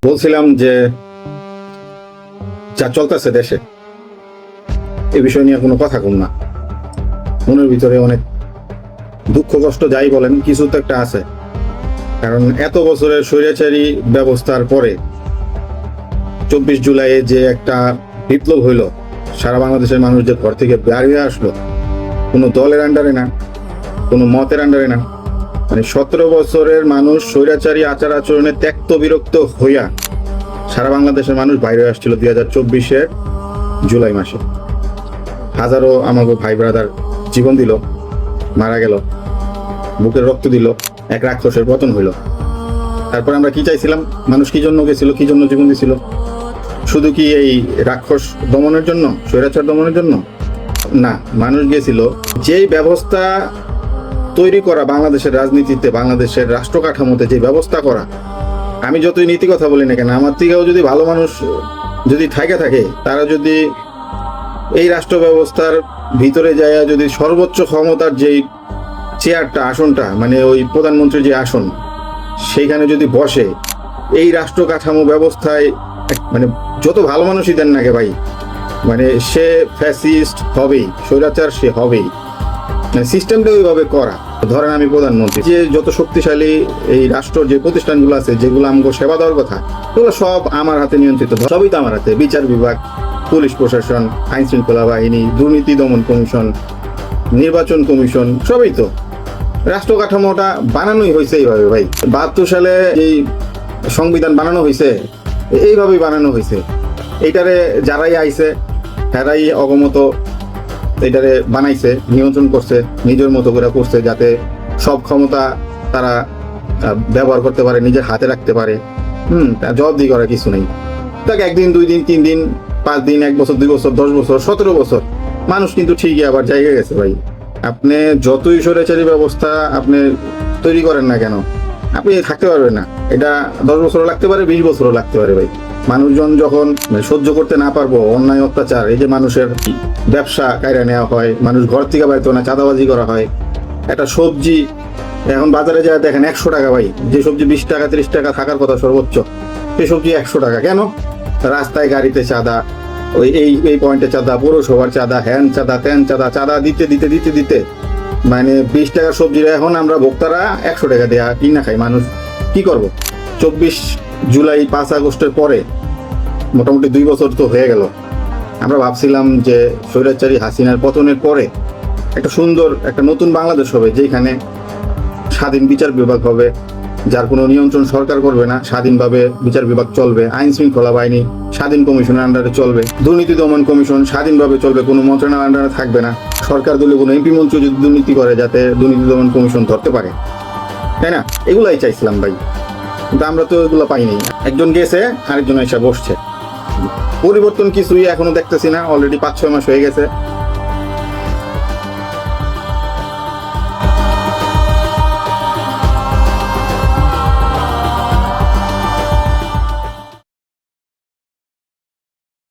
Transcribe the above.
বলছিলাম যে যা চলতেছে দেশে এই বিষয় নিয়ে কোনো কথা কম না। মনের ভিতরে অনেক দুঃখ কষ্ট যাই বলেন, কিছু তো একটা আছে। কারণ এত বছরের স্বৈরাচারী ব্যবস্থার পরে 24 জুলাই যে একটা বিপ্লব হইল, সারা বাংলাদেশের মানুষ যে ঘর থেকে বের হয়ে আসলো, কোনো দলের আন্ডারে না, কোনো মতের আন্ডারে না, মানে 17 বছরের মানুষ স্বৈরাচারী আচার আচরণে ত্যক্ত বিরক্ত হইয়া সারা বাংলাদেশের মানুষ বাইরে আসছিল 2024-এর জুলাই মাসে। হাজারো আমাকে ভাই ব্রাদার জীবন দিল, মারা গেল, বুকের রক্ত দিল, এক রাক্ষসের পতন হইল। তারপর আমরা কি চাইছিলাম? মানুষ কি জন্য গেছিল, কি জন্য জীবন দিছিল? শুধু কি এই রাক্ষস দমনের জন্য, স্বৈরাচার দমনের জন্য? না, মানুষ গেছিল যেই ব্যবস্থা তৈরি করা বাংলাদেশের রাজনীতিতে, বাংলাদেশের রাষ্ট্র কাঠামোতে যে ব্যবস্থা করা, আমি যতই নীতি কথা বলি না কেন, আমার থেকেও যদি ভালো মানুষ যদি থাকে, তারা যদি এই রাষ্ট্র ব্যবস্থার ভিতরে যায়, যদি সর্বোচ্চ ক্ষমতার যেই চেয়ারটা, আসনটা, মানে ওই প্রধানমন্ত্রীর যে আসন, সেইখানে যদি বসে, এই রাষ্ট্র কাঠামো ব্যবস্থায় মানে যত ভালো মানুষই দেন নাকি ভাই, মানে সে ফ্যাসিস্ট হবেই, স্বৈরাচার সে হবেই। মানে সিস্টেমটা ওইভাবে করা। ধরেন আমি প্রধানমন্ত্রী, যে যত শক্তিশালী এই রাষ্ট্র যে প্রতিষ্ঠানগুলো আছে, যেগুলো আমাকে সেবা দেওয়ার কথা, এগুলো সব আমার হাতে নিয়ন্ত্রিত, সবই তো আমার হাতে। বিচার বিভাগ, পুলিশ প্রশাসন, আইন শৃঙ্খলা বাহিনী, দুর্নীতি দমন কমিশন, নির্বাচন কমিশন, সবই তো। রাষ্ট্র কাঠামোটা বানানোই হয়েছে এইভাবে ভাই। 72 সালে এই সংবিধান বানানো হয়েছে, এইভাবেই বানানো হয়েছে। এইটারে যারাই আইছে তারাই অগমত এটারে বানাইছে, নিয়ন্ত্রণ করছে, নিজের মতো করে করছে, যাতে সব ক্ষমতা তারা ব্যবহার করতে পারে, নিজের হাতে রাখতে পারে। জবাবদিহি করার কিছু নেই। তাকে 1 দিন 2 দিন 3 দিন 5 দিন 1 বছর 2 বছর 10 বছর 17 বছর মানুষ কিন্তু ঠিকই আবার জায়গা গেছে ভাই। আপনি যতই স্বৈরাচারী ব্যবস্থা আপনি তৈরি করেন না কেন, আপনি থাকতে পারবেন না। এটা 10 বছরও লাগতে পারে, 20 বছরও লাগতে পারে ভাই। মানুষজন যখন সহ্য করতে না পারবো অন্যায় অত্যাচার, এই যে মানুষের ব্যবসা কায়রা নেওয়া হয়, মানুষ ঘর থেকে বাইরে না, চাঁদাবাজি করা হয়। একটা সবজি এখন বাজারে যায় দেখেন 100 টাকা ভাই, যে সবজি 20 টাকা 30 টাকা থাকার কথা সর্বোচ্চ, সেই সবজি 100 টাকা। কেন? রাস্তায় গাড়িতে চাঁদা, ওই এই পয়েন্টে চাঁদা, পৌরসভার চাঁদা, হ্যান চাঁদা, ত্যান চাঁদা, চাঁদা দিতে দিতে দিতে দিতে মানে 20 টাকার সবজির এখন আমরা ভোক্তারা 100 টাকা দেয়া কিনা খাই। মানুষ কি করব? 24 জুলাই 5 আগস্টের পরে মোটামুটি 2 বছর তো হয়ে গেল। আমরা ভাবছিলাম যে স্বৈরাচারী হাসিনার পতনের পরে একটা সুন্দর একটা নতুন বাংলাদেশ হবে, যেখানে স্বাধীন বিচার বিভাগ হবে, যার কোনো নিয়ন্ত্রণ সরকার করবে না, স্বাধীনভাবে বিচার বিভাগ চলবে, আইন শৃঙ্খলা বাহিনী স্বাধীন কমিশনের আন্ডারে চলবে, দুর্নীতি দমন কমিশন স্বাধীনভাবে চলবে, কোনো মন্ত্রণালয়ের আন্ডারে থাকবে না। সরকার দলীয় কোনো এমপি মন্ত্রী যদি দুর্নীতি করে, যাতে দুর্নীতি দমন কমিশন ধরতে পারে, তাই না? এগুলাই চাইছিলাম ভাই, কিন্তু আমরা তো এগুলো পাইনি। একজন গেছে, আরেকজন এসে বসছে। পরিবর্তন কিছুই এখনো দেখতেছি না। অলরেডি 5-6 মাস হয়ে গেছে,